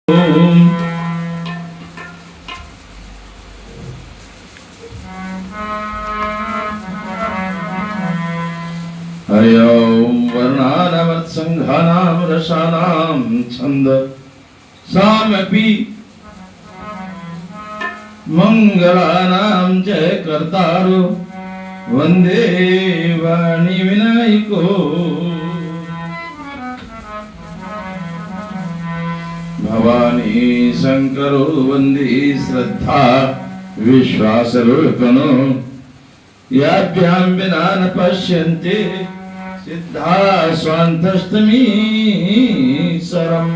हरि ओम वर्णानामत्संघानां रसानां छंद सामपि मंगलानां जय कर्तारो वंदे वाणी विनायको भवानी शंकरो वंदे श्रद्धा विश्वासरूपनो याभ्यां विना न पश्यन्ते सिद्धा स्वान्तस्तमी सरम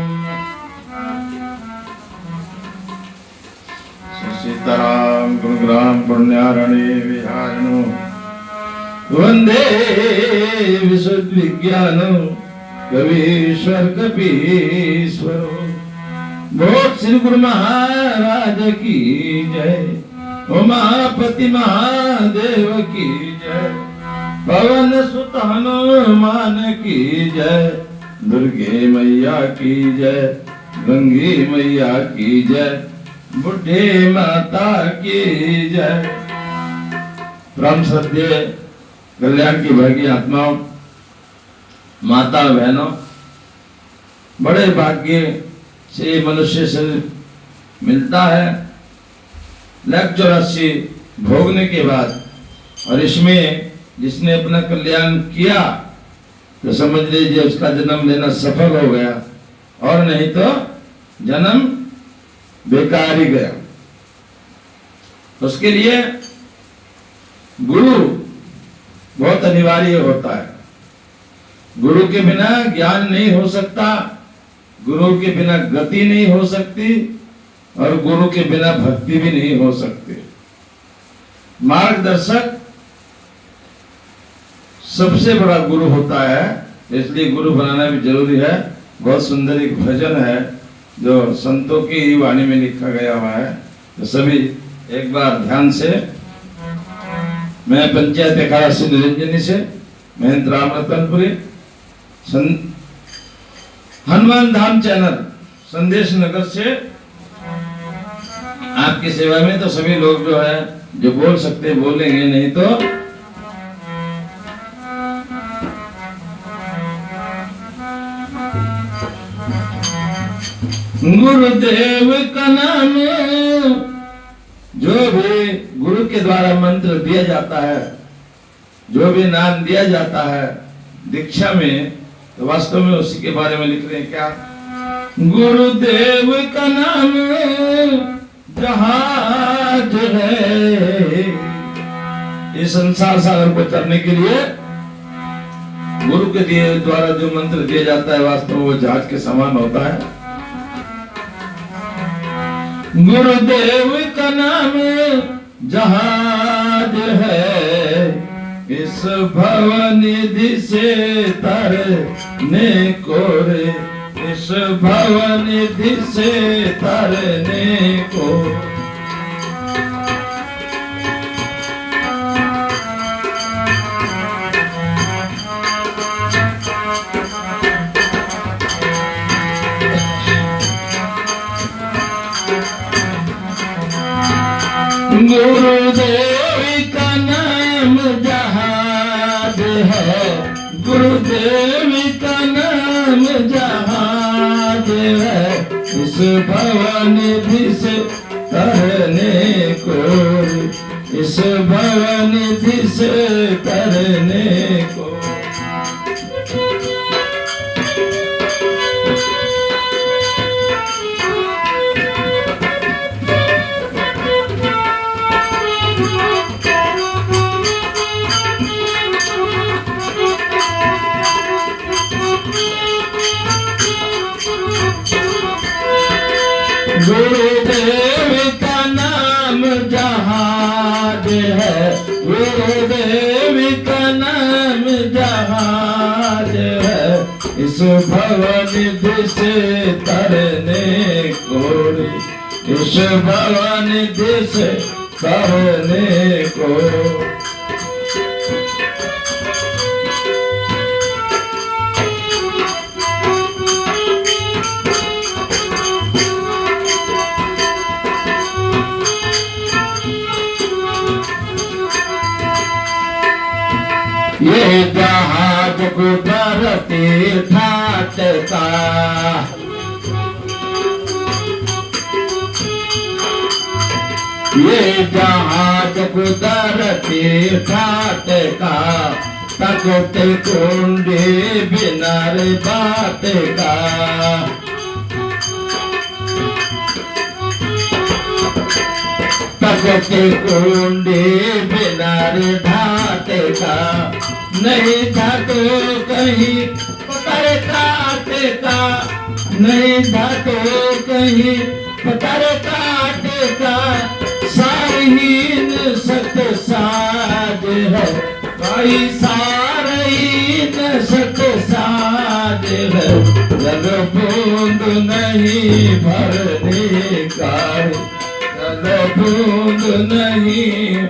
सीताराम गुरुग्राम पुण्यारणे विहारिणो वंदे विशुद्ध विज्ञानो कवीश्वर कपीश्वरो बोल श्री गुरु महाराज की जय। उमापति महादेव की जय। पवन सुत हनुमान की जय। दुर्गे मैया की जय। गंगी मैया की जय। बुढ़े माता की जय। परम सत्य कल्याण की भागी आत्माओं, माता बहनों, बड़े भाग्य से मनुष्य शरीर मिलता है 184 भोगने के बाद, और इसमें जिसने अपना कल्याण किया तो समझ लीजिए उसका जन्म लेना सफल हो गया, और नहीं तो जन्म बेकार ही गया। उसके लिए गुरु बहुत अनिवार्य होता है। गुरु के बिना ज्ञान नहीं हो सकता, गुरु के बिना गति नहीं हो सकती, और गुरु के बिना भक्ति भी नहीं हो सकती। मार्गदर्शक सबसे बड़ा गुरु होता है, इसलिए गुरु बनाना भी जरूरी है। बहुत सुंदर एक भजन है जो संतों की वाणी में लिखा गया हुआ है, तो सभी एक बार ध्यान से। मैं पंचायत अखाड़ा से निरंजनी से महेंद्र राम रतनपुरी, हनुमान धाम चैनल संदेश नगर से आपकी सेवा में। तो सभी लोग जो है जो बोल सकते बोलेंगे, नहीं तो गुरुदेव का नाम, जो भी गुरु के द्वारा मंत्र दिया जाता है, जो भी नाम दिया जाता है दीक्षा में, तो वास्तव में उसी के बारे में लिख रहे हैं। क्या? गुरुदेव का नाम जहाज है। इस संसार सागर को तरने के लिए गुरु के दिए द्वारा जो मंत्र दिया जाता है, वास्तव में वो जहाज के समान होता है। गुरुदेव का नाम जहाज है, इस भवनिधि से तरने को रे, इस भवनिधि से तरने को। गुरुदेव का नाम जहाज है, गुरुदेव का नाम जहाज है, इस भवनिधि से तरने को, इस भवनिधि से तरने को। गुरुदेव का नाम जहाज है, गुरुदेव का नाम जहाज है, इस भवनिधि से तरने को, इस भवनिधि से तरने को। ये जहाज गुजरती ठाट का, ये जहाज गुजरती ठाट का, तकते कुंडी बिनर बात का। तकते कुंडी बिनर ढाट का, नहीं था तो कहीं पतर काट का, नहीं था तो कहीं पतर काट का। सारहीन सत साज है भाई, सारहीन सत साज है, जल बूंद नहीं भरने का, जल बूंद नहीं।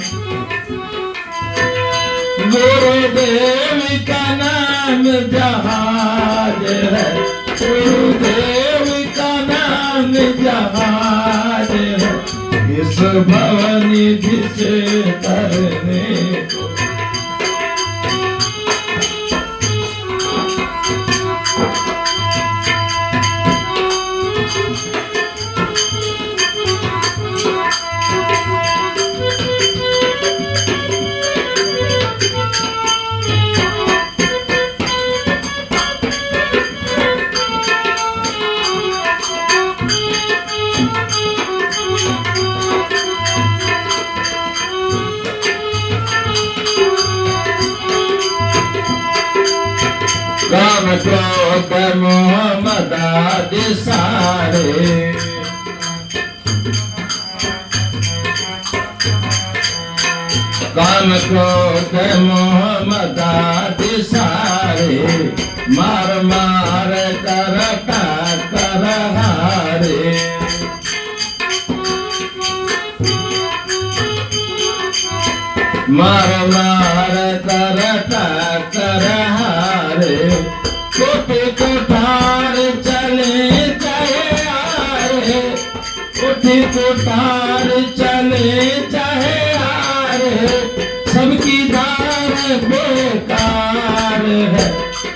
गुरुदेव का नाम जहाज है, गुरुदेव का नाम जहाज है, इस भवनिधि से तरने को। काम क्रोध मोह मद आदि सारे, काम क्रोध मोह मद आदि सारे, मार मार करता कर हारे। मार मार करता कर हारे, कोटि कोठार चले चाहे आरे, कोटि कोठार चले चाहे आरे, सबकी दार बेकार है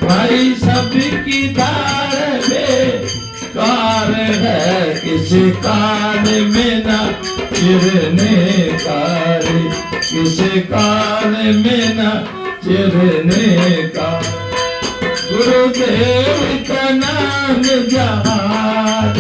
भाई, सबकी दार बेकार है, किसी काल में न चिरने कारी, किसी काल में न चिरने का। गुरुदेव का नाम जहाज,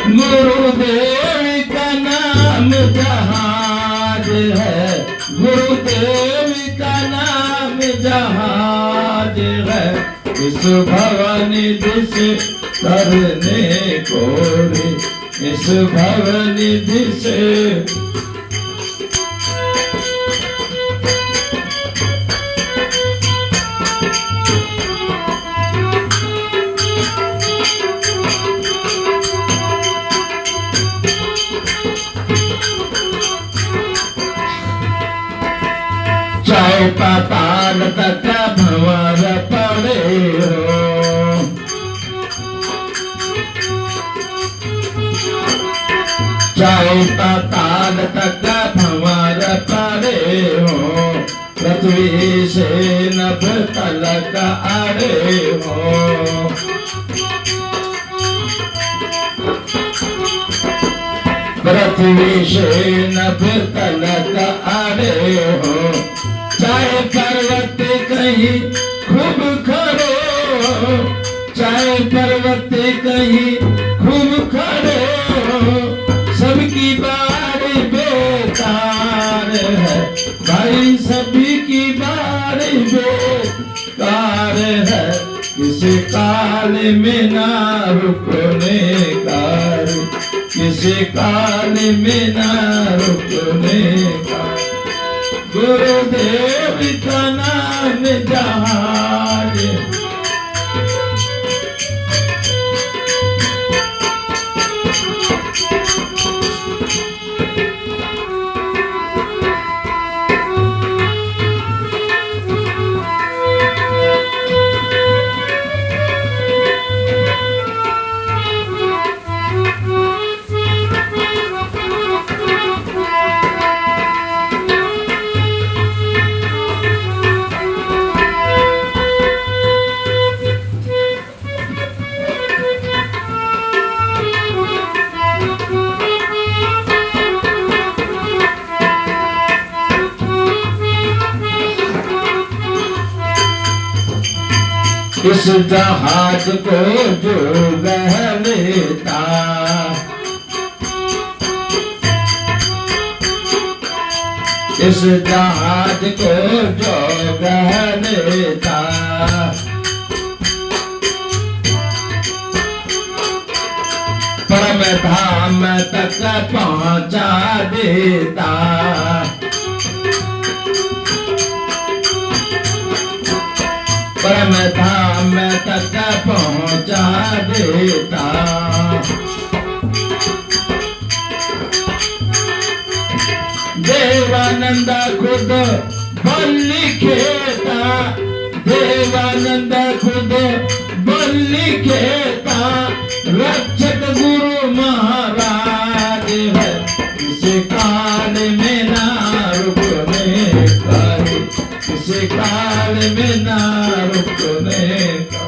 गुरुदेव का नाम जहाज है, गुरुदेव का नाम जहाज है, इस भवनिधि से तरने को रे, इस भवनिधि से। चाहे पाताल तक भंवर पड़े हो, चाहे पाताल तक भंवर पड़े हो, पृथ्वी से नभ तलक आड़े हो। पृथ्वी से नभ तलक आड़े हो, चाहे पर्वत कहीं खूब खड़े हो, चाहे पर्वत कहीं खूब खड़े हो, सबकी बारी बेकार है भाई, सभी की बारी बेकार है, किसी काल में ना रुकने का, किसी काल में ना रुकने का। गुरुदेव का नाम जहाज, इस जहाज को जो बह लेता, इस जहाज को जो बह लेता, परम धाम तक पहुंचा देता, परम धाम तक पहुंचा देता। देवानंद खुद बलि खेता, देवानंद खुद बलि खेता, रक्षक गुरु महाराज है, किसी काल में ना रुकने का, किसी काल में ना रुकने का,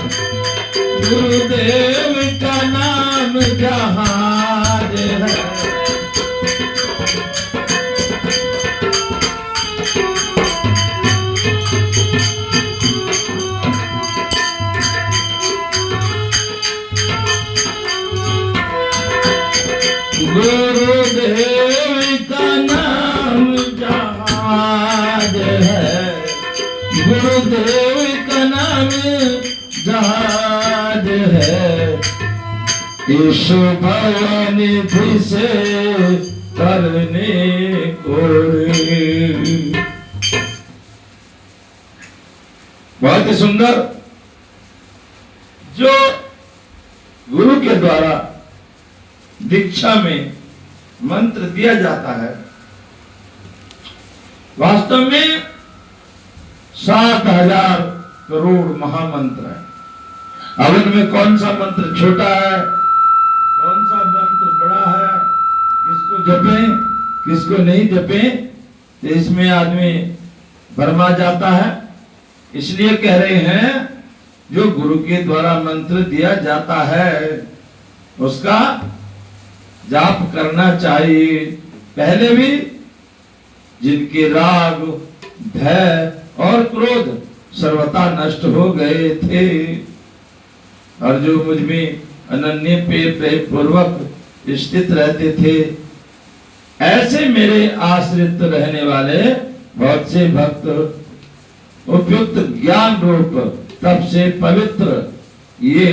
गुरुदेव का नाम जहाज है। गुरुदेव का नाम जहाज है, गुरुदेव का नाम जहाज है, ईशु भवनिधि से करने कोई। बहुत ही सुंदर। जो गुरु के द्वारा दीक्षा में मंत्र दिया जाता है, वास्तव में 7,000 करोड़ महामंत्र है। अब इनमें कौन सा मंत्र छोटा है, कौन सा मंत्र बड़ा है, किसको जपें किसको नहीं जपें, तो इसमें आदमी भरमा जाता है। इसलिए कह रहे हैं जो गुरु के द्वारा मंत्र दिया जाता है उसका जाप करना चाहिए। पहले भी जिनके राग, भय और क्रोध सर्वथा नष्ट हो गए थे और जो मुझ में अनन्य प्रेम पूर्वक स्थित रहते थे, ऐसे मेरे आश्रित रहने वाले बहुत से भक्त उपयुक्त ज्ञान रूप तप से पवित्र ये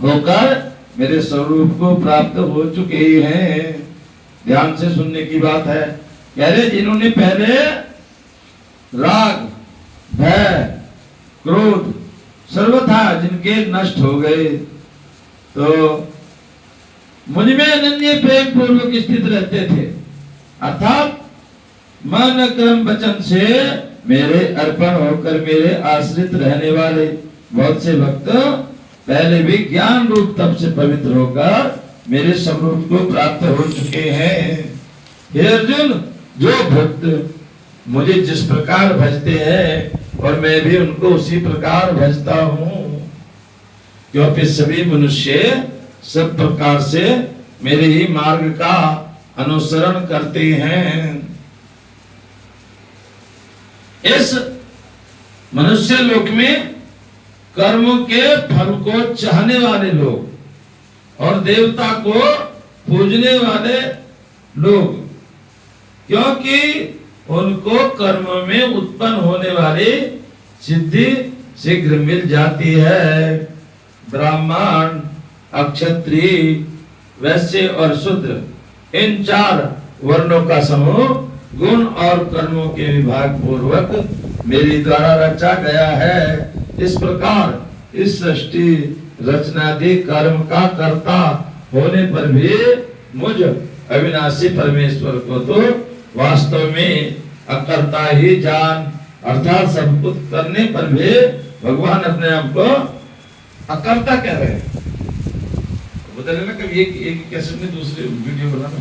होकर मेरे स्वरूप को प्राप्त हो चुके हैं। ध्यान से सुनने की बात है। कह रहे जिन्होंने पहले राग, भय, क्रोध सर्वथा जिनके नष्ट हो गए, तो मुझ में अनन्य प्रेम पूर्वक स्थित रहते थे, अर्थात मन कर्म वचन से मेरे अर्पण होकर मेरे आश्रित रहने वाले बहुत से भक्त पहले भी ज्ञान रूप तप से पवित्र होकर मेरे स्वरूप को प्राप्त हो चुके हैं। हे अर्जुन, जो भक्त मुझे जिस प्रकार भजते हैं और मैं भी उनको उसी प्रकार भजता हूँ, क्योंकि सभी मनुष्य सब प्रकार से मेरे ही मार्ग का अनुसरण करते हैं। इस मनुष्य लोक में कर्मों के फल को चाहने वाले लोग और देवता को पूजने वाले लोग, क्योंकि उनको कर्म में उत्पन्न होने वाली सिद्धि शीघ्र मिल जाती है। ब्राह्मण, अक्षत्रिय, वैश्य और शूद्र, इन 4 वर्णों का समूह गुण और कर्मों के विभाग पूर्वक मेरे द्वारा रचा गया है। इस प्रकार इस सृष्टि रचनादि कर्म का कर्ता होने पर भी मुझ अविनाशी परमेश्वर को तो वास्तव में अकर्ता ही जान, अर्थात सब कुछ करने पर भी भगवान अपने आप को अकर्ता कह रहे हैं। बता लेना कभी एक कैसेट में दूसरे वीडियो बनाना।